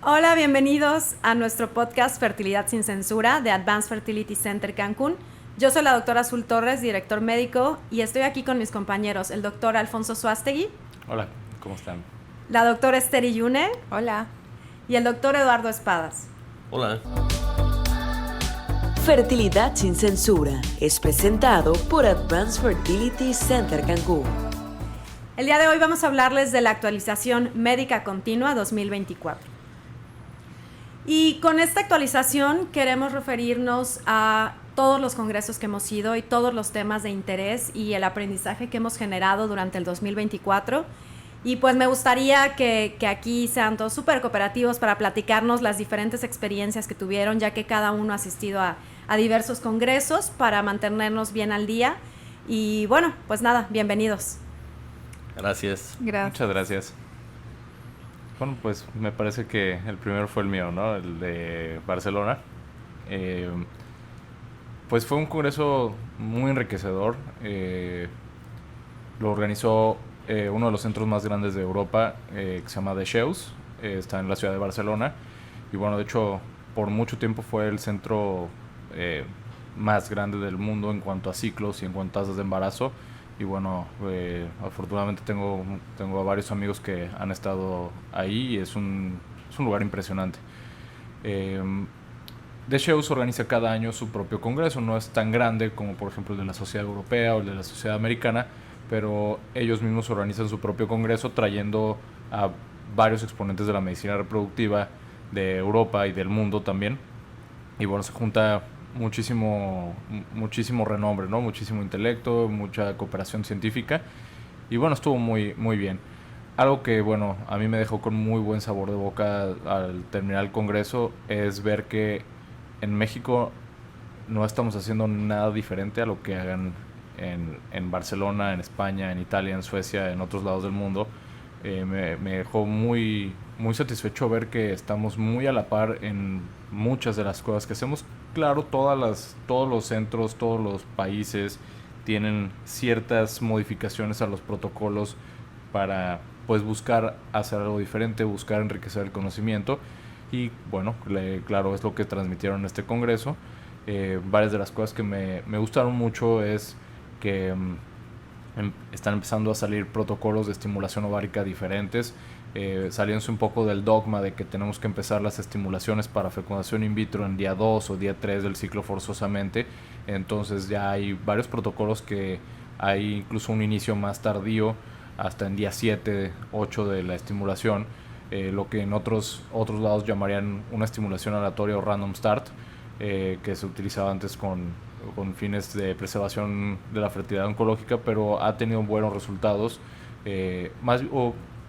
Hola, bienvenidos a nuestro podcast Fertilidad sin Censura de Advanced Fertility Center Cancún. Yo soy la doctora Azul Torres, director médico, y estoy aquí con mis compañeros, el doctor Alfonso Suástegui. Hola, ¿cómo están? La doctora Esther Yune. Hola. Y el doctor Eduardo Espadas. Hola. Fertilidad sin Censura es presentado por Advanced Fertility Center Cancún. El día de hoy vamos a hablarles de la actualización médica continua 2024. Y con esta actualización queremos referirnos a todos los congresos que hemos ido y todos los temas de interés y el aprendizaje que hemos generado durante el 2024. Y pues me gustaría que aquí sean todos súper cooperativos para platicarnos las diferentes experiencias que tuvieron, ya que cada uno ha asistido a diversos congresos para mantenernos bien al día. Y bueno, pues nada, bienvenidos. Gracias. Muchas gracias. Bueno, pues me parece que el primero fue el mío, ¿no? El de Barcelona. Pues fue un congreso muy enriquecedor. Lo organizó uno de los centros más grandes de Europa, que se llama Decheus. Está en la ciudad de Barcelona. Y bueno, de hecho, por mucho tiempo fue el centro más grande del mundo en cuanto a ciclos y en cuanto a tasas de embarazo. Y bueno, afortunadamente tengo a varios amigos que han estado ahí y es un lugar impresionante. Decheus organiza cada año su propio congreso, no es tan grande como por ejemplo el de la Sociedad Europea o el de la Sociedad Americana, pero ellos mismos organizan su propio congreso trayendo a varios exponentes de la medicina reproductiva de Europa y del mundo también. Y bueno, se junta muchísimo renombre, ¿no? Muchísimo intelecto, mucha cooperación científica y bueno, estuvo muy bien. Algo que bueno, a mí me dejó con muy buen sabor de boca al terminar el congreso es ver que en México no estamos haciendo nada diferente a lo que hagan en Barcelona, en España, en Italia, en Suecia, en otros lados del mundo. Me dejó muy satisfecho ver que estamos muy a la par en muchas de las cosas que hacemos. Claro, todos los centros, todos los países tienen ciertas modificaciones a los protocolos para pues buscar hacer algo diferente, buscar enriquecer el conocimiento y bueno, claro, es lo que transmitieron en este congreso. Varias de las cosas que me gustaron mucho es que están empezando a salir protocolos de estimulación ovárica diferentes, saliéndose un poco del dogma de que tenemos que empezar las estimulaciones para fecundación in vitro en día 2 o día 3 del ciclo forzosamente. Entonces ya hay varios protocolos que hay incluso un inicio más tardío, hasta en día 7, 8 de la estimulación, lo que en otros lados llamarían una estimulación aleatoria o random start, que se utilizaba antes con fines de preservación de la fertilidad oncológica, pero ha tenido buenos resultados.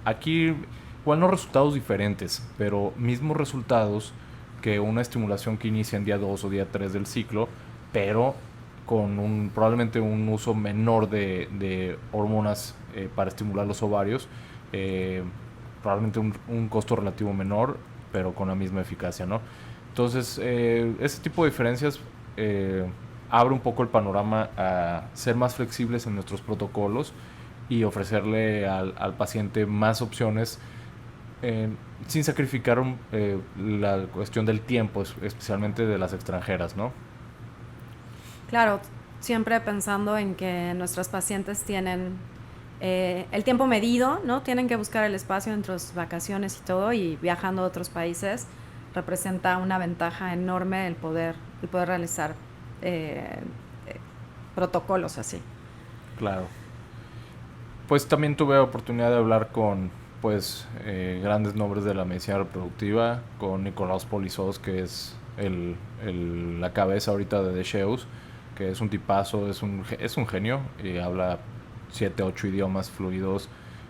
Aquí, igual no resultados diferentes, pero mismos resultados que una estimulación que inicia en día 2 o día 3 del ciclo, pero con probablemente un uso menor de hormonas para estimular los ovarios, probablemente un costo relativo menor, pero con la misma eficacia, ¿no? Entonces, ese tipo de diferencias abre un poco el panorama a ser más flexibles en nuestros protocolos y ofrecerle al paciente más opciones sin sacrificar la cuestión del tiempo, especialmente de las extranjeras, ¿no? Claro, siempre pensando en que nuestros pacientes tienen el tiempo medido, ¿no? Tienen que buscar el espacio entre sus vacaciones y todo, y viajando a otros países representa una ventaja enorme el poder realizar protocolos así. Claro. Pues también tuve oportunidad de hablar con grandes nombres de la medicina reproductiva, con Nicolás Polizos, que es la cabeza ahorita de Decheus, que es un tipazo, es un genio y habla 7, 8 idiomas fluidos.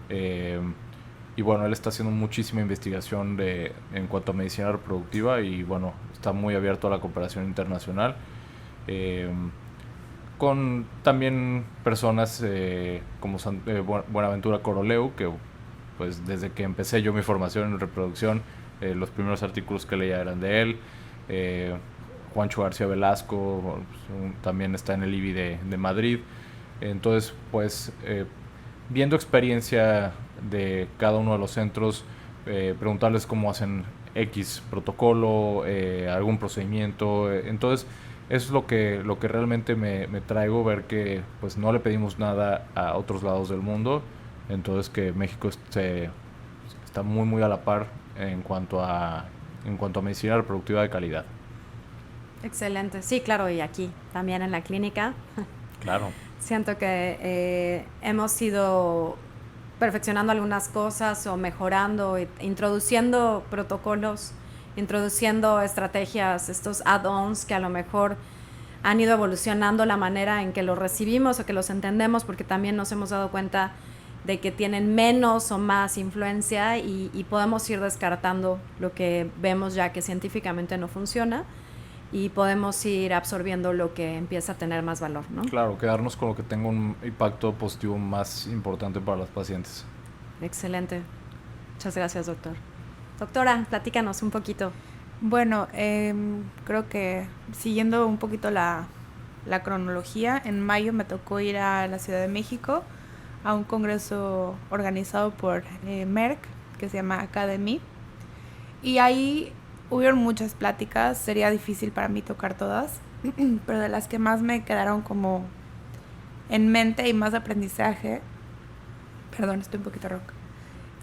Y bueno, él está haciendo muchísima investigación en cuanto a medicina reproductiva y bueno, está muy abierto a la cooperación internacional. Con también personas como Buenaventura Coroleu, que pues desde que empecé yo mi formación en reproducción, los primeros artículos que leía eran de él. Juancho García Velasco también está en el IBI de Madrid. Entonces, pues viendo experiencia de cada uno de los centros, preguntarles cómo hacen X protocolo, algún procedimiento. Entonces, eso es lo que realmente me traigo, ver que pues no le pedimos nada a otros lados del mundo. Entonces, que México está muy, muy a la par en cuanto a medicina reproductiva de calidad. Excelente. Sí, claro, y aquí también en la clínica. Claro. Siento que hemos ido perfeccionando algunas cosas o mejorando, introduciendo protocolos, introduciendo estrategias, estos add-ons que a lo mejor han ido evolucionando la manera en que los recibimos o que los entendemos, porque también nos hemos dado cuenta de que tienen menos o más influencia y podemos ir descartando lo que vemos ya que científicamente no funciona y podemos ir absorbiendo lo que empieza a tener más valor, ¿no? Claro, quedarnos con lo que tenga un impacto positivo más importante para los pacientes. Excelente. Muchas gracias, doctor. Doctora, platícanos un poquito. Bueno, creo que siguiendo un poquito la cronología, en mayo me tocó ir a la Ciudad de México a un congreso organizado por Merck, que se llama Academy, y ahí hubieron muchas pláticas. Sería difícil para mí tocar todas, pero de las que más me quedaron como en mente y más aprendizaje, perdón, estoy un poquito ronca,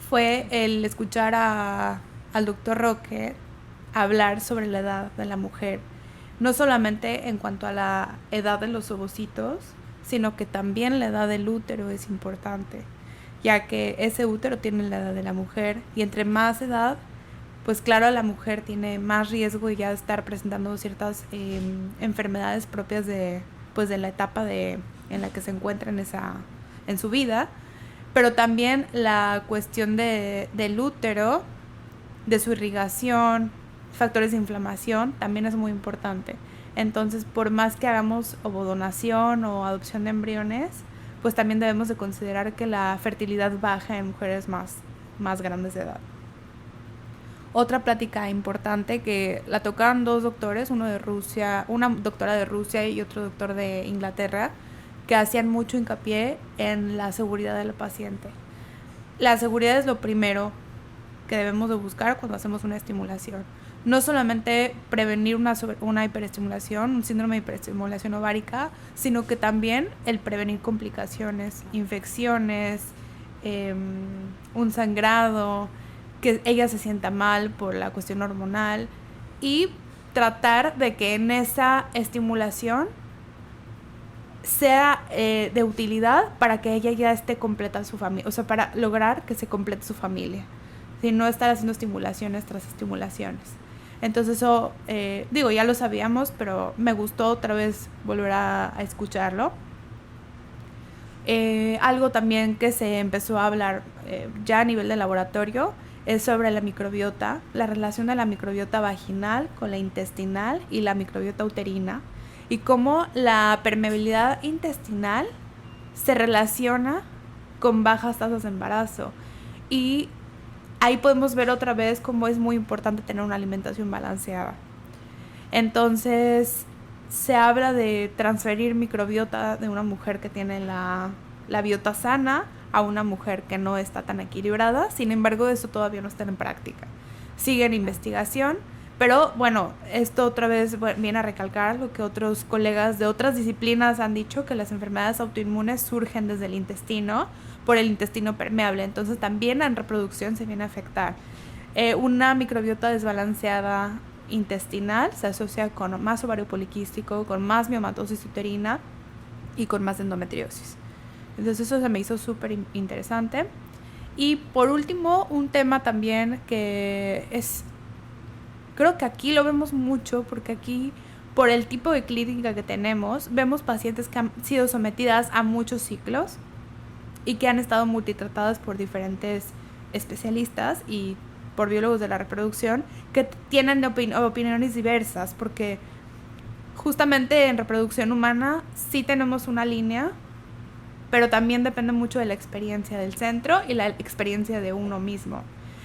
fue el escuchar al doctor Roque hablar sobre la edad de la mujer, no solamente en cuanto a la edad de los ovocitos, sino que también la edad del útero es importante, ya que ese útero tiene la edad de la mujer, y entre más edad, pues claro, la mujer tiene más riesgo de ya estar presentando ciertas enfermedades propias de la etapa en la que se encuentra en su vida, pero también la cuestión del útero, de su irrigación, factores de inflamación, también es muy importante. Entonces, por más que hagamos ovodonación o adopción de embriones, pues también debemos de considerar que la fertilidad baja en mujeres más grandes de edad. Otra plática importante que la tocaron dos doctores, uno de Rusia, una doctora de Rusia y otro doctor de Inglaterra, que hacían mucho hincapié en la seguridad del paciente. La seguridad es lo primero que debemos de buscar cuando hacemos una estimulación. No solamente prevenir una hiperestimulación, un síndrome de hiperestimulación ovárica, sino que también el prevenir complicaciones, infecciones, un sangrado, que ella se sienta mal por la cuestión hormonal, y tratar de que en esa estimulación sea de utilidad para que ella ya esté completa su familia, o sea, para lograr que se complete su familia, sin no estar haciendo estimulaciones tras estimulaciones. Entonces eso, ya lo sabíamos, pero me gustó otra vez volver a escucharlo. Algo también que se empezó a hablar ya a nivel de laboratorio es sobre la microbiota, la relación de la microbiota vaginal con la intestinal y la microbiota uterina, y cómo la permeabilidad intestinal se relaciona con bajas tasas de embarazo. Y ahí podemos ver otra vez cómo es muy importante tener una alimentación balanceada. Entonces, se habla de transferir microbiota de una mujer que tiene la biota sana a una mujer que no está tan equilibrada. Sin embargo, eso todavía no está en práctica. Sigue en investigación, pero bueno, esto otra vez viene a recalcar lo que otros colegas de otras disciplinas han dicho, que las enfermedades autoinmunes surgen desde el intestino, por el intestino permeable. Entonces también en reproducción se viene a afectar. Una microbiota desbalanceada intestinal se asocia con más ovario poliquístico, con más miomatosis uterina y con más endometriosis. Entonces eso se me hizo súper interesante. Y por último, un tema también que creo que aquí lo vemos mucho, porque aquí, por el tipo de clínica que tenemos, vemos pacientes que han sido sometidas a muchos ciclos y que han estado multitratadas por diferentes especialistas y por biólogos de la reproducción, que tienen opiniones diversas, porque justamente en reproducción humana sí tenemos una línea, pero también depende mucho de la experiencia del centro y la experiencia de uno mismo.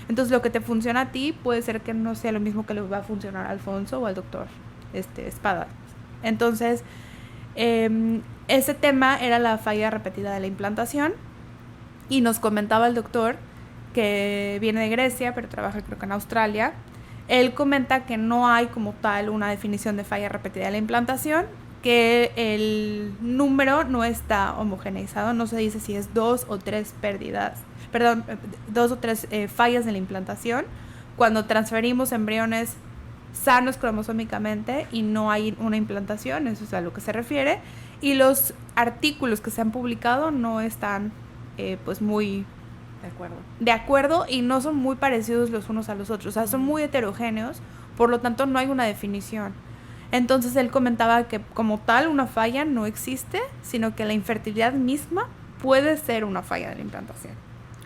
Entonces lo que te funciona a ti puede ser que no sea lo mismo que le va a funcionar a Alfonso o al doctor Espada. Entonces ese tema era la falla repetida de la implantación, y nos comentaba el doctor, que viene de Grecia pero trabaja creo que en Australia, Él comenta que no hay como tal una definición de falla repetida de la implantación, que el número no está homogeneizado, no se dice si es 2 o 3 fallas de la implantación. Cuando transferimos embriones sanos cromosómicamente y no hay una implantación, eso es a lo que se refiere, y los artículos que se han publicado no están pues muy de acuerdo y no son muy parecidos los unos a los otros, o sea, son muy heterogéneos, por lo tanto no hay una definición. Entonces él comentaba que como tal una falla no existe, sino que la infertilidad misma puede ser una falla de la implantación.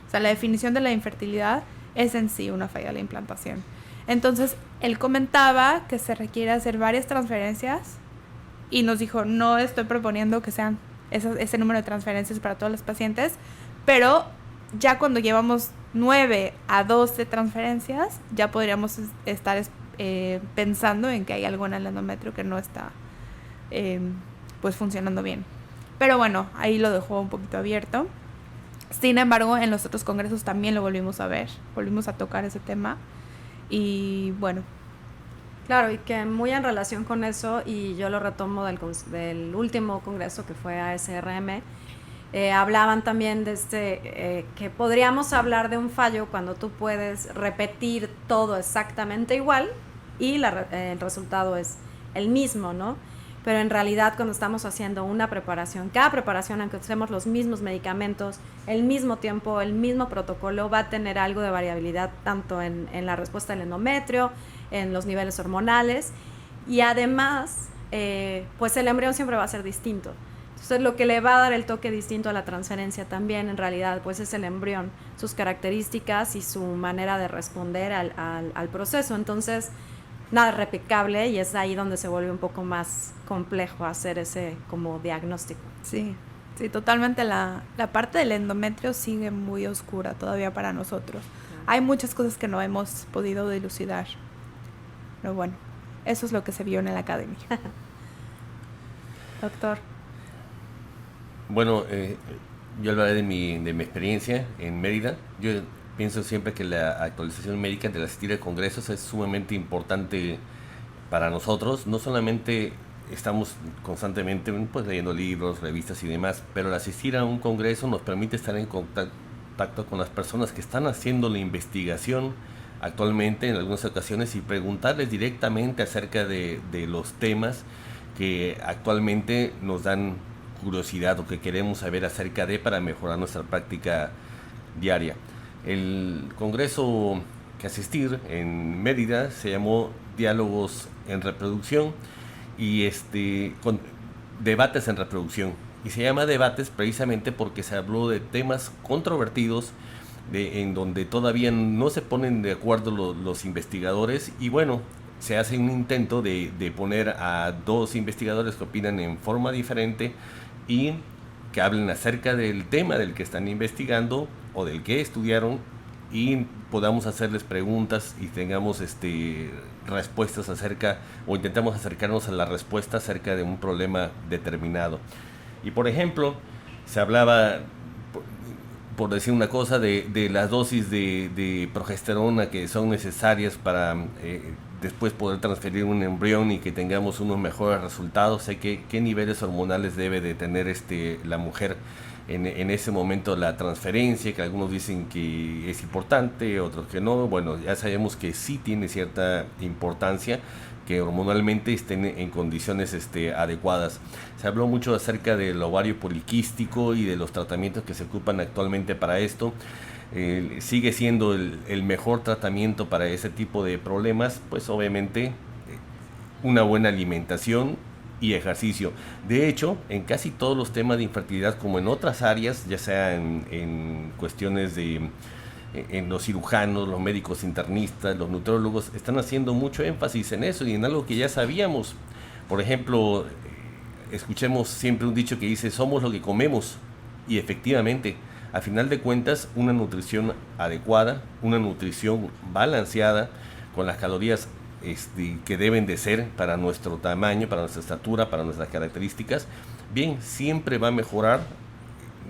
O sea, la definición de la infertilidad es en sí una falla de la implantación. Entonces él comentaba que se requiere hacer varias transferencias y nos dijo, no estoy proponiendo que sean ese número de transferencias para todos los pacientes, pero ya cuando llevamos 9 a 12 transferencias, ya podríamos estar pensando en que hay algo en el endometrio que no está pues funcionando bien. Pero bueno, ahí lo dejó un poquito abierto. Sin embargo, en los otros congresos también lo volvimos a ver, volvimos a tocar ese tema y bueno. Claro, y que muy en relación con eso, y yo lo retomo del último congreso que fue ASRM, hablaban también de que podríamos hablar de un fallo cuando tú puedes repetir todo exactamente igual y el resultado es el mismo, ¿no? Pero en realidad cuando estamos haciendo una preparación, cada preparación, aunque usemos los mismos medicamentos, el mismo tiempo, el mismo protocolo, va a tener algo de variabilidad tanto en la respuesta del endometrio, en los niveles hormonales, y además pues el embrión siempre va a ser distinto. Entonces lo que le va a dar el toque distinto a la transferencia también en realidad pues es el embrión, sus características y su manera de responder al proceso. Entonces nada replicable y es ahí donde se vuelve un poco más complejo hacer ese como diagnóstico. Sí, totalmente la parte del endometrio sigue muy oscura todavía para nosotros. Hay muchas cosas que no hemos podido dilucidar, pero bueno, eso es lo que se vio en la academia. Doctor. Bueno, yo hablaré de mi experiencia en Mérida. Yo pienso siempre que la actualización médica de asistir a congresos es sumamente importante para nosotros. No solamente estamos constantemente pues, leyendo libros, revistas y demás, pero el asistir a un congreso nos permite estar en contacto con las personas que están haciendo la investigación actualmente en algunas ocasiones y preguntarles directamente acerca de los temas que actualmente nos dan curiosidad o que queremos saber acerca de para mejorar nuestra práctica diaria. El congreso que asistir en Mérida se llamó Diálogos en Reproducción y con debates en reproducción, y se llama debates precisamente porque se habló de temas controvertidos en donde todavía no se ponen de acuerdo los investigadores, y bueno, se hace un intento de poner a dos investigadores que opinan en forma diferente y que hablen acerca del tema del que están investigando o del que estudiaron y podamos hacerles preguntas y tengamos respuestas acerca, o intentamos acercarnos a la respuesta acerca de un problema determinado. Y por ejemplo, se hablaba, por decir una cosa, de las dosis de progesterona que son necesarias para después poder transferir un embrión y que tengamos unos mejores resultados. Sé qué niveles hormonales debe de tener la mujer en ese momento la transferencia, que algunos dicen que es importante, otros que no. Bueno, ya sabemos que sí tiene cierta importancia que hormonalmente estén en condiciones adecuadas. Se habló mucho acerca del ovario poliquístico y de los tratamientos que se ocupan actualmente para esto. Sigue siendo el mejor tratamiento para ese tipo de problemas, pues obviamente una buena alimentación y ejercicio. De hecho, en casi todos los temas de infertilidad, como en otras áreas, ya sea en cuestiones en los cirujanos, los médicos internistas, los nutrólogos, están haciendo mucho énfasis en eso y en algo que ya sabíamos. Por ejemplo, escuchemos siempre un dicho que dice, somos lo que comemos, y efectivamente, a final de cuentas, una nutrición adecuada, una nutrición balanceada, con las calorías que deben de ser para nuestro tamaño, para nuestra estatura, para nuestras características, bien, siempre va a mejorar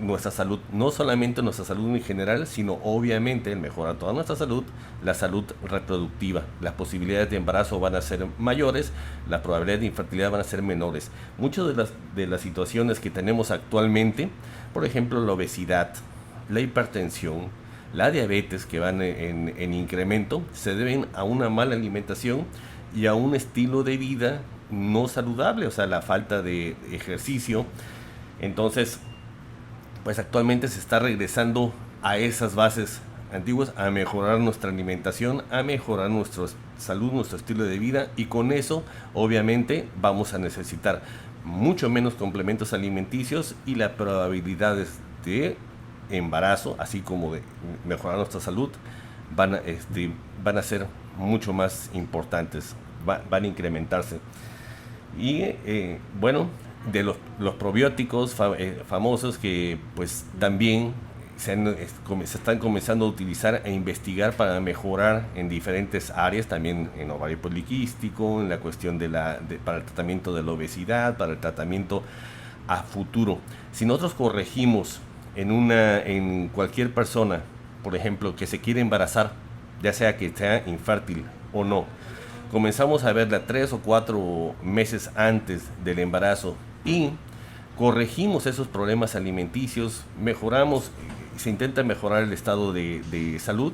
nuestra salud, no solamente nuestra salud en general, sino obviamente el mejorar toda nuestra salud, la salud reproductiva. Las posibilidades de embarazo van a ser mayores, las probabilidades de infertilidad van a ser menores. Muchas de las situaciones que tenemos actualmente, por ejemplo la obesidad, la hipertensión, la diabetes que van en incremento, se deben a una mala alimentación y a un estilo de vida no saludable, o sea, la falta de ejercicio. Entonces, pues actualmente se está regresando a esas bases antiguas, a mejorar nuestra alimentación, a mejorar nuestra salud, nuestro estilo de vida, y con eso obviamente vamos a necesitar mucho menos complementos alimenticios y las probabilidades de embarazo, así como de mejorar nuestra salud, van a ser mucho más importantes, van a incrementarse. Y bueno, de los probióticos famosos que pues también se están comenzando a utilizar e investigar para mejorar en diferentes áreas, también en ovario poliquístico, en la cuestión para el tratamiento de la obesidad, para el tratamiento a futuro. Si nosotros corregimos en cualquier persona, por ejemplo, que se quiere embarazar, ya sea que sea infértil o no, comenzamos a verla 3 o 4 meses antes del embarazo y corregimos esos problemas alimenticios, mejoramos, se intenta mejorar el estado de salud,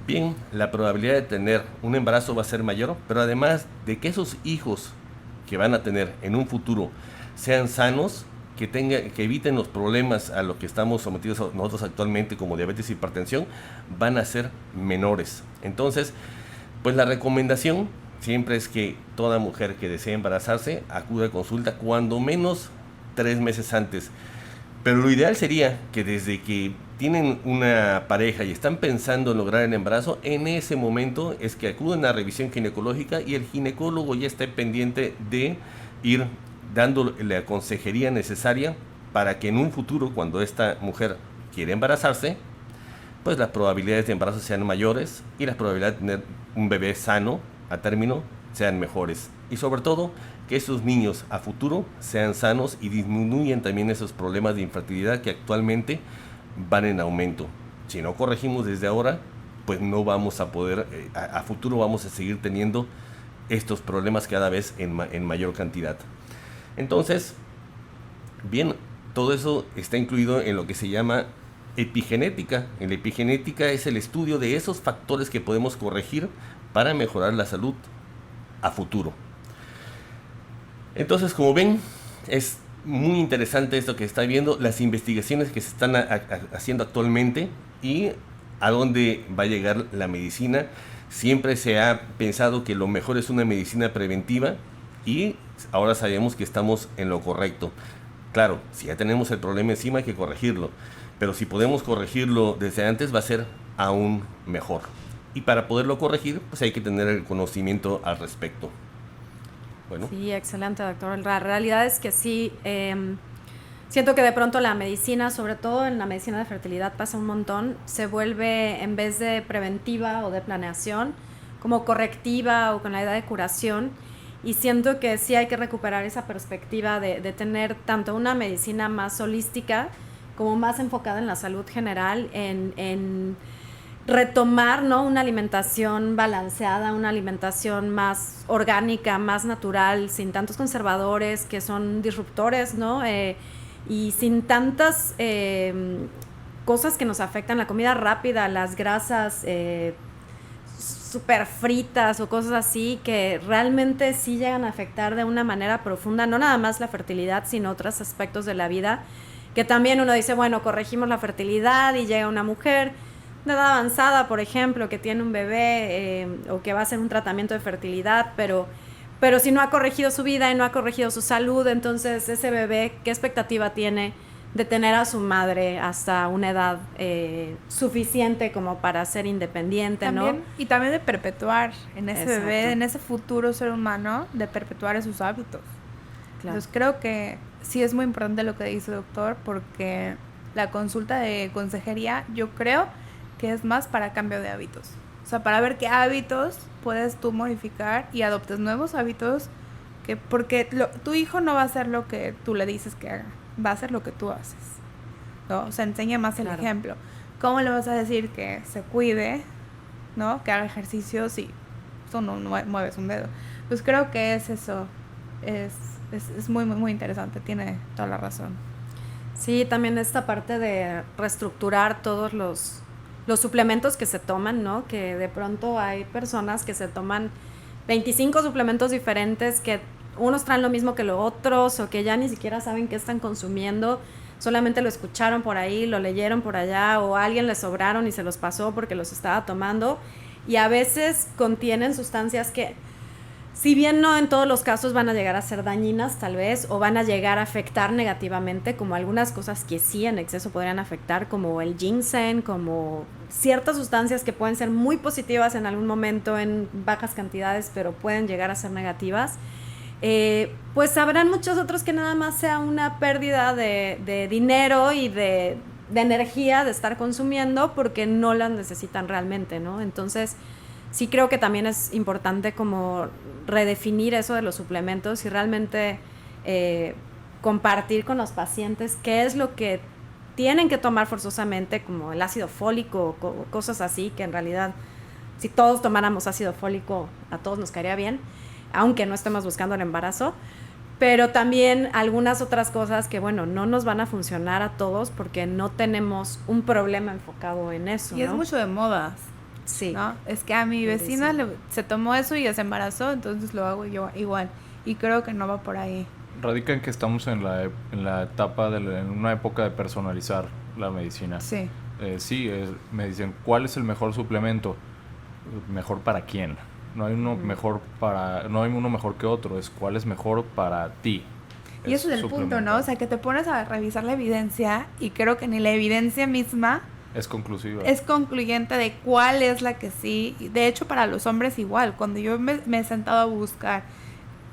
bien, la probabilidad de tener un embarazo va a ser mayor, pero además de que esos hijos que van a tener en un futuro sean sanos, que eviten los problemas a los que estamos sometidos nosotros actualmente, como diabetes y hipertensión, van a ser menores. Entonces, pues la recomendación siempre es que toda mujer que desee embarazarse acude a consulta cuando menos 3 meses antes. Pero lo ideal sería que desde que tienen una pareja y están pensando en lograr el embarazo, en ese momento es que acuden a revisión ginecológica y el ginecólogo ya esté pendiente de ir dándole la consejería necesaria para que en un futuro, cuando esta mujer quiere embarazarse, pues las probabilidades de embarazo sean mayores y las probabilidades de tener un bebé sano a término sean mejores. Y sobre todo, que esos niños a futuro sean sanos y disminuyan también esos problemas de infertilidad que actualmente van en aumento. Si no corregimos desde ahora, pues no vamos a poder, a futuro vamos a seguir teniendo estos problemas cada vez en mayor cantidad. Entonces, bien, todo eso está incluido en lo que se llama epigenética. En la epigenética es el estudio de esos factores que podemos corregir para mejorar la salud a futuro. Entonces, como ven, es muy interesante esto que está viendo, las investigaciones que se están haciendo actualmente y a dónde va a llegar la medicina. Siempre se ha pensado que lo mejor es una medicina preventiva y ahora sabemos que estamos en lo correcto. Claro, si ya tenemos el problema encima hay que corregirlo, pero si podemos corregirlo desde antes va a ser aún mejor. Y para poderlo corregir, pues hay que tener el conocimiento al respecto. Bueno. Sí, excelente, doctor. La realidad es que sí, siento que de pronto la medicina, sobre todo en la medicina de fertilidad, pasa un montón, se vuelve, en vez de preventiva o de planeación, como correctiva o con la idea de curación. Y siento que sí hay que recuperar esa perspectiva de tener tanto una medicina más holística como más enfocada en la salud general, en retomar, ¿no?, una alimentación balanceada, una alimentación más orgánica, más natural, sin tantos conservadores que son disruptores, ¿no? Y sin tantas cosas que nos afectan, la comida rápida, las grasas súper fritas o cosas así, que realmente sí llegan a afectar de una manera profunda, no nada más la fertilidad, sino otros aspectos de la vida, que también uno dice, bueno, corregimos la fertilidad y llega una mujer de edad avanzada, por ejemplo, que tiene un bebé o que va a hacer un tratamiento de fertilidad, pero si no ha corregido su vida y no ha corregido su salud, entonces ese bebé, ¿qué expectativa tiene de tener a su madre hasta una edad suficiente como para ser independiente, también, ¿no? Y también de perpetuar en ese Exacto. bebé, en ese futuro ser humano, de perpetuar esos hábitos. Claro. Entonces creo que sí es muy importante lo que dice el doctor, porque la consulta de consejería yo creo que es más para cambio de hábitos. O sea, para ver qué hábitos puedes tú modificar y adoptes nuevos hábitos, porque tu hijo no va a hacer lo que tú le dices que haga, va a hacer lo que tú haces. ¿no? O sea, enseña más el Claro. ejemplo. ¿Cómo le vas a decir que se cuide, ¿no? Que haga ejercicio si tú no mueves un dedo? Pues creo que es eso. Es muy, muy, muy interesante. Tiene toda la razón. Sí, también esta parte de reestructurar todos los suplementos que se toman, ¿no? Que de pronto hay personas que se toman 25 suplementos diferentes, que unos traen lo mismo que los otros, o que ya ni siquiera saben qué están consumiendo, solamente lo escucharon por ahí, lo leyeron por allá, o a alguien le sobraron y se los pasó porque los estaba tomando, y a veces contienen sustancias que, si bien no en todos los casos van a llegar a ser dañinas tal vez, o van a llegar a afectar negativamente, como algunas cosas que sí en exceso podrían afectar, como el ginseng, como ciertas sustancias que pueden ser muy positivas en algún momento en bajas cantidades, pero pueden llegar a ser negativas, pues habrán muchos otros que nada más sea una pérdida de dinero y de energía de estar consumiendo porque no las necesitan realmente, ¿no? Entonces, sí creo que también es importante como redefinir eso de los suplementos y realmente compartir con los pacientes qué es lo que tienen que tomar forzosamente, como el ácido fólico o cosas así, que en realidad si todos tomáramos ácido fólico a todos nos caería bien, aunque no estemos buscando el embarazo, pero también algunas otras cosas que, bueno, no nos van a funcionar a todos porque no tenemos un problema enfocado en eso, Y ¿no? es mucho de modas. Sí. ¿No? Es que a mi vecina se tomó eso y se embarazó, entonces lo hago yo igual. Y creo que no va por ahí. Radica en que estamos en la etapa, en una época de personalizar la medicina. Sí. Me dicen, ¿cuál es el mejor suplemento? ¿Mejor para quién? No hay uno no hay uno mejor que otro, es cuál es mejor para ti. Y eso es el punto, ¿no? O sea, que te pones a revisar la evidencia y creo que ni la evidencia misma es conclusiva. es concluyente de cuál es la que sí. De hecho, para los hombres igual. Cuando yo me he sentado a buscar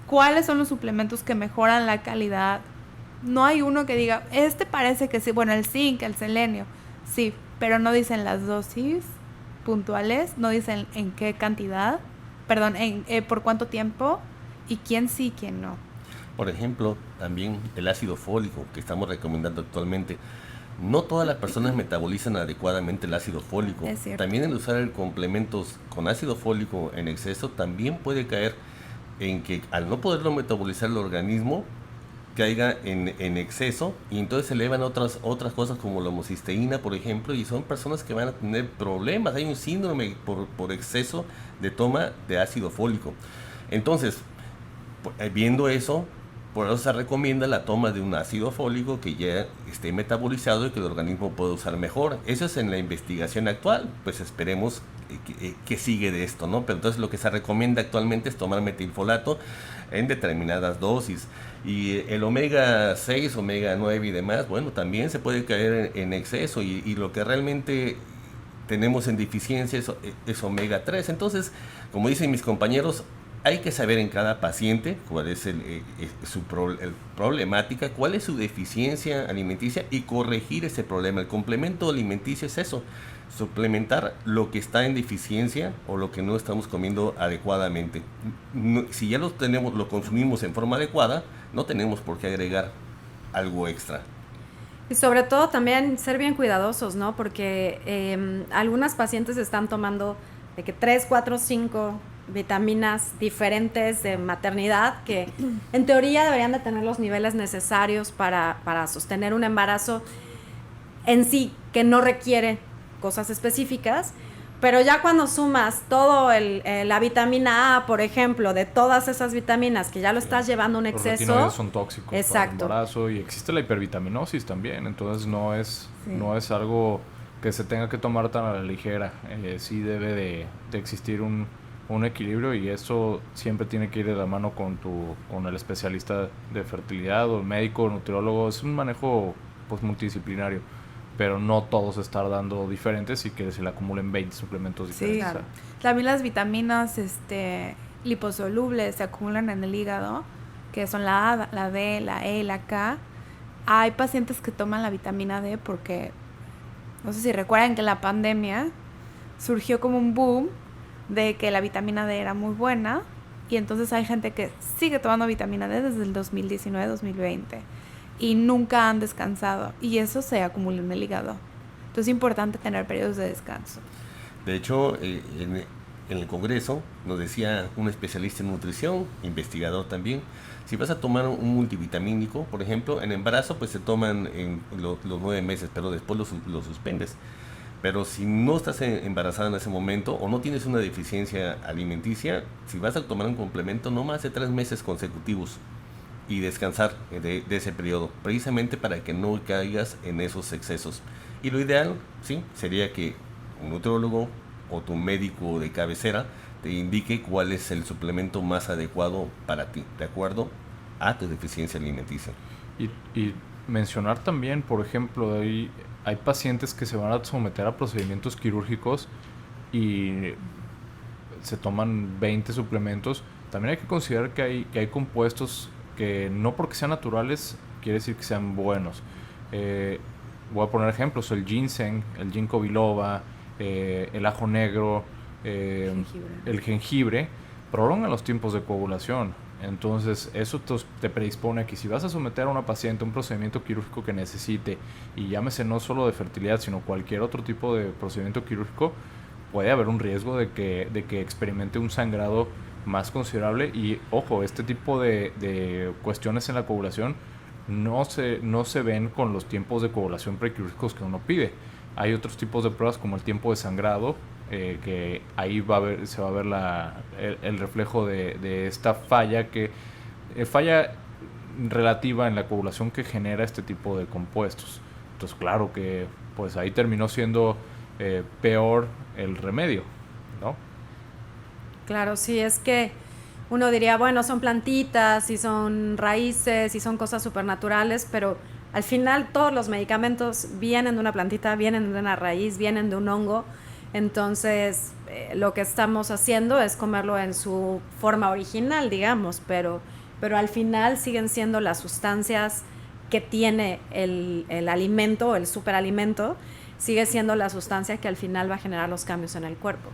cuáles son los suplementos que mejoran la calidad, no hay uno que diga, parece que sí, bueno, el zinc, el selenio, sí, pero no dicen las dosis puntuales, no dicen en qué cantidad, perdón, por cuánto tiempo y quién sí, quién no. Por ejemplo, también el ácido fólico que estamos recomendando actualmente. No todas las personas metabolizan adecuadamente el ácido fólico. Es cierto. También el usar complementos con ácido fólico en exceso también puede caer en que al no poderlo metabolizar el organismo caiga en exceso y entonces se elevan otras cosas como la homocisteína, por ejemplo, y son personas que van a tener problemas. Hay un síndrome por exceso de toma de ácido fólico. Entonces, viendo eso, por eso se recomienda la toma de un ácido fólico que ya esté metabolizado y que el organismo pueda usar mejor. Eso es en la investigación actual, pues esperemos que sigue de esto, ¿no? Pero entonces lo que se recomienda actualmente es tomar metilfolato en determinadas dosis. Y el omega 6, omega 9 y demás, bueno, también se puede caer en exceso y lo que realmente tenemos en deficiencia es omega 3. Entonces, como dicen mis compañeros, hay que saber en cada paciente cuál es su problemática, cuál es su deficiencia alimenticia y corregir ese problema. El complemento alimenticio es eso, suplementar lo que está en deficiencia o lo que no estamos comiendo adecuadamente. Si ya lo consumimos en forma adecuada, no tenemos por qué agregar algo extra. Y sobre todo también ser bien cuidadosos, ¿no? Porque algunas pacientes están tomando de que 3, 4, 5 vitaminas diferentes de maternidad que en teoría deberían de tener los niveles necesarios para sostener un embarazo en sí, que no requiere cosas específicas, pero ya cuando sumas todo la vitamina A, por ejemplo, de todas esas vitaminas que ya lo estás llevando a un exceso. Los retinoides son tóxicos. Exacto. Para el embarazo y existe la hipervitaminosis también, entonces no es algo que se tenga que tomar tan a la ligera. Sí debe de existir un equilibrio y eso siempre tiene que ir de la mano con el especialista de fertilidad o el médico o nutriólogo. Es un manejo pues multidisciplinario, pero no todos estar dando diferentes y que se le acumulen 20 suplementos diferentes. Sí, claro. También las vitaminas liposolubles se acumulan en el hígado, que son la A, la D, la E y la K. Hay pacientes que toman la vitamina D porque, no sé si recuerdan que en la pandemia surgió como un boom de que la vitamina D era muy buena y entonces hay gente que sigue tomando vitamina D desde el 2019-2020 y nunca han descansado, y eso se acumula en el hígado. Entonces es importante tener periodos de descanso. De hecho, en el Congreso nos decía un especialista en nutrición, investigador también, si vas a tomar un multivitamínico, por ejemplo, en embarazo pues se toman en los 9 meses, pero después lo suspendes. Pero si no estás embarazada en ese momento o no tienes una deficiencia alimenticia, si vas a tomar un complemento, no más de 3 meses consecutivos y descansar de ese periodo, precisamente para que no caigas en esos excesos. Y lo ideal, sí, sería que un nutriólogo o tu médico de cabecera te indique cuál es el suplemento más adecuado para ti, de acuerdo a tu deficiencia alimenticia. Y mencionar también, por ejemplo, hay pacientes que se van a someter a procedimientos quirúrgicos y se toman 20 suplementos. También hay que considerar que hay compuestos que no porque sean naturales quiere decir que sean buenos. Voy a poner ejemplos: el ginseng, el ginkgo biloba, el ajo negro, el jengibre prolongan los tiempos de coagulación. Entonces eso te predispone a que si vas a someter a una paciente a un procedimiento quirúrgico que necesite, y llámese no solo de fertilidad sino cualquier otro tipo de procedimiento quirúrgico, puede haber un riesgo de que experimente un sangrado más considerable. Y ojo, este tipo de cuestiones en la coagulación no se ven con los tiempos de coagulación prequirúrgicos que uno pide. Hay otros tipos de pruebas como el tiempo de sangrado, que ahí se va a ver el reflejo de esta falla relativa en la coagulación que genera este tipo de compuestos. Entonces claro que pues ahí terminó siendo peor el remedio, ¿no? Claro, sí, es que uno diría, bueno, son plantitas y son raíces y son cosas supernaturales, pero al final todos los medicamentos vienen de una plantita, vienen de una raíz, vienen de un hongo. Entonces lo que estamos haciendo es comerlo en su forma original, digamos, pero al final siguen siendo las sustancias que tiene el alimento, el superalimento, sigue siendo la sustancia que al final va a generar los cambios en el cuerpo.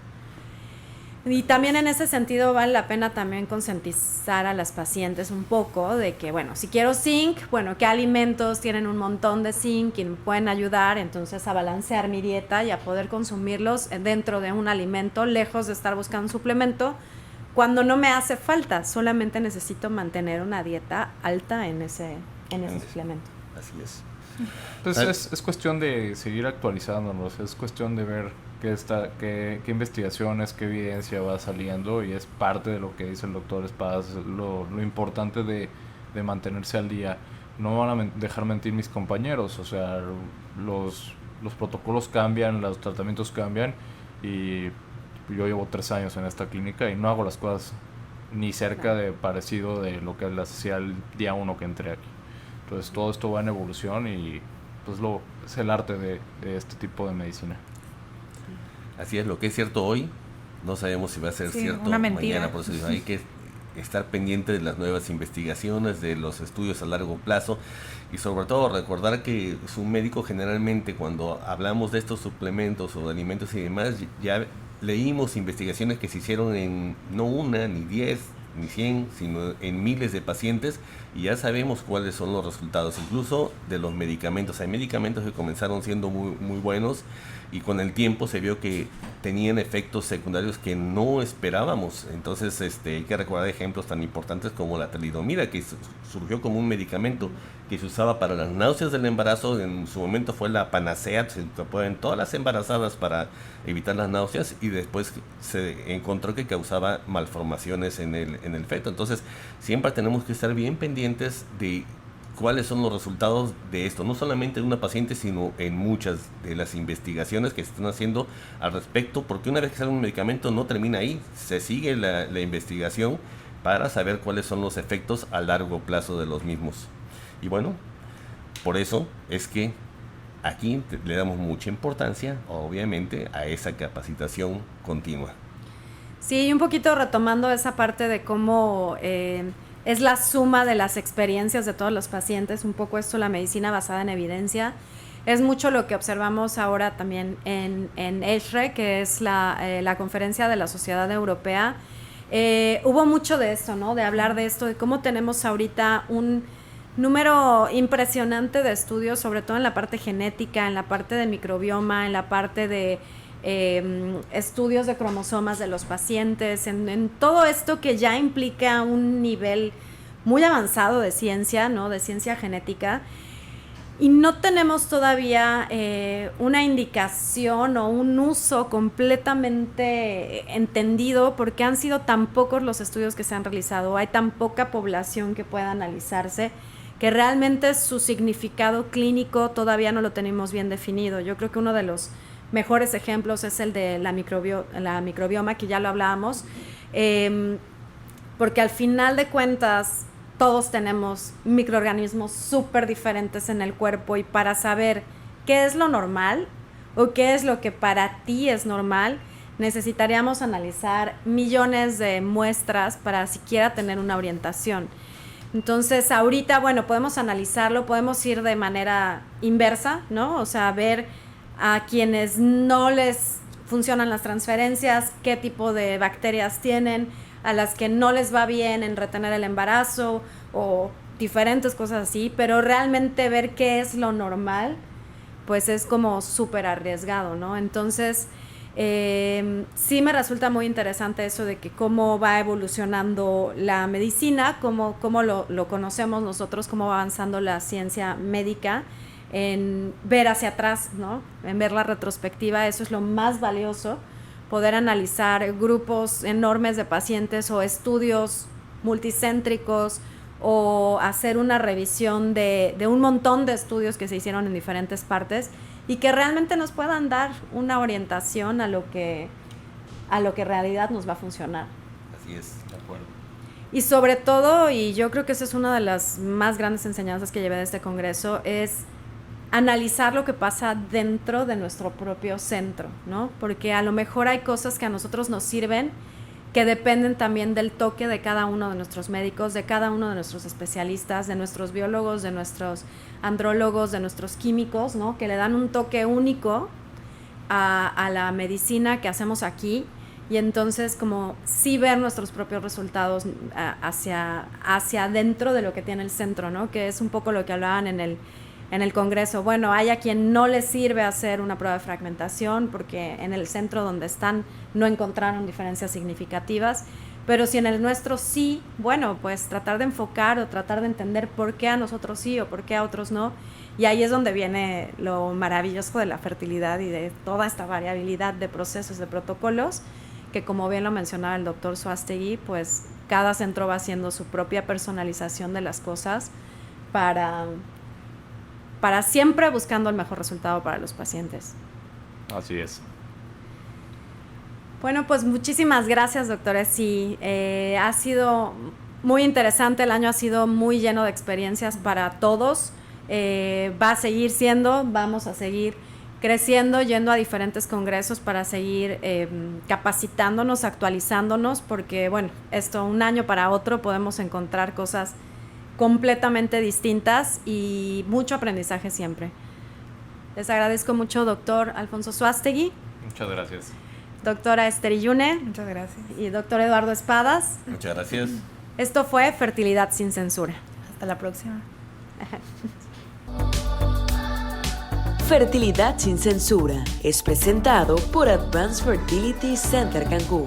Y también en ese sentido vale la pena también concientizar a las pacientes un poco de que, bueno, si quiero zinc, bueno, ¿qué alimentos tienen un montón de zinc y me pueden ayudar entonces a balancear mi dieta y a poder consumirlos dentro de un alimento, lejos de estar buscando un suplemento, cuando no me hace falta, solamente necesito mantener una dieta alta en ese suplemento? Así es. Entonces es cuestión de seguir actualizándonos, es cuestión de ver qué investigaciones, qué evidencia va saliendo, y es parte de lo que dice el doctor Espadas, lo importante de mantenerse al día. No van a dejar mentir mis compañeros, o sea, los protocolos cambian, los tratamientos cambian, y yo llevo 3 años en esta clínica y no hago las cosas ni cerca de parecido de lo que las hacía el día 1 que entré aquí. Entonces todo esto va en evolución y pues es el arte de este tipo de medicina. Así es, lo que es cierto hoy, no sabemos si va a ser cierto mañana, por eso hay que estar pendiente de las nuevas investigaciones, de los estudios a largo plazo, y sobre todo recordar que su médico generalmente, cuando hablamos de estos suplementos o de alimentos y demás, ya leímos investigaciones que se hicieron en no una, ni 10, ni 100, sino en miles de pacientes, y ya sabemos cuáles son los resultados, incluso de los medicamentos. Hay medicamentos que comenzaron siendo muy, muy buenos, y con el tiempo se vio que tenían efectos secundarios que no esperábamos. Entonces hay que recordar ejemplos tan importantes como la talidomida, que surgió como un medicamento que se usaba para las náuseas del embarazo. En su momento fue la panacea, se pueden todas las embarazadas para evitar las náuseas, y después se encontró que causaba malformaciones en el feto. Entonces siempre tenemos que estar bien pendientes de cuáles son los resultados de esto, no solamente en una paciente, sino en muchas de las investigaciones que se están haciendo al respecto, porque una vez que sale un medicamento no termina ahí, se sigue la investigación para saber cuáles son los efectos a largo plazo de los mismos. Y bueno, por eso es que aquí le damos mucha importancia, obviamente, a esa capacitación continua. Sí, un poquito retomando esa parte de cómo es la suma de las experiencias de todos los pacientes, un poco esto, la medicina basada en evidencia. Es mucho lo que observamos ahora también en ESHRE, que es la conferencia de la Sociedad Europea. Hubo mucho de esto, ¿no? De hablar de esto, de cómo tenemos ahorita número impresionante de estudios, sobre todo en la parte genética, en la parte de microbioma, en la parte de estudios de cromosomas de los pacientes, en todo esto que ya implica un nivel muy avanzado de ciencia, ¿no? De ciencia genética. Y no tenemos todavía una indicación o un uso completamente entendido, porque han sido tan pocos los estudios que se han realizado, hay tan poca población que pueda analizarse, que realmente su significado clínico todavía no lo tenemos bien definido. Yo creo que uno de los mejores ejemplos es el de la microbioma, que ya lo hablábamos, porque al final de cuentas todos tenemos microorganismos súper diferentes en el cuerpo, y para saber qué es lo normal o qué es lo que para ti es normal, necesitaríamos analizar millones de muestras para siquiera tener una orientación. Entonces, ahorita, bueno, podemos analizarlo, podemos ir de manera inversa, ¿no? O sea, ver a quienes no les funcionan las transferencias, qué tipo de bacterias tienen, a las que no les va bien en retener el embarazo o diferentes cosas así, pero realmente ver qué es lo normal, pues es como súper arriesgado, ¿no? Entonces, sí me resulta muy interesante eso de que cómo va evolucionando la medicina, cómo lo conocemos nosotros, cómo va avanzando la ciencia médica, en ver hacia atrás, ¿no? En ver la retrospectiva. Eso es lo más valioso, poder analizar grupos enormes de pacientes o estudios multicéntricos, o hacer una revisión de un montón de estudios que se hicieron en diferentes partes y que realmente nos puedan dar una orientación a lo que en realidad nos va a funcionar. Así es, de acuerdo. Y sobre todo, y yo creo que esa es una de las más grandes enseñanzas que llevé de este congreso, es analizar lo que pasa dentro de nuestro propio centro, ¿no? Porque a lo mejor hay cosas que a nosotros nos sirven que dependen también del toque de cada uno de nuestros médicos, de cada uno de nuestros especialistas, de nuestros biólogos, de nuestros andrólogos, de nuestros químicos, ¿no? Que le dan un toque único a la medicina que hacemos aquí, y entonces como sí ver nuestros propios resultados hacia dentro de lo que tiene el centro, ¿no? Que es un poco lo que hablaban en el congreso. Bueno, hay a quien no les sirve hacer una prueba de fragmentación porque en el centro donde están no encontraron diferencias significativas, pero si en el nuestro sí, bueno, pues tratar de enfocar o tratar de entender por qué a nosotros sí o por qué a otros no. Y ahí es donde viene lo maravilloso de la fertilidad y de toda esta variabilidad de procesos, de protocolos, que como bien lo mencionaba el doctor Suástegui, pues cada centro va haciendo su propia personalización de las cosas para siempre buscando el mejor resultado para los pacientes. Así es. Bueno, pues muchísimas gracias, doctores. Sí, ha sido muy interesante, el año ha sido muy lleno de experiencias para todos. Va a seguir siendo, vamos a seguir creciendo, yendo a diferentes congresos para seguir capacitándonos, actualizándonos, porque bueno, esto un año para otro podemos encontrar cosas completamente distintas y mucho aprendizaje siempre. Les agradezco mucho, doctor Alfonso Suástegui. Muchas gracias. Doctora Esther Iyune. Muchas gracias. Y doctor Eduardo Espadas. Muchas gracias. Esto fue Fertilidad sin Censura. Hasta la próxima. Fertilidad sin Censura es presentado por Advanced Fertility Center Cancún.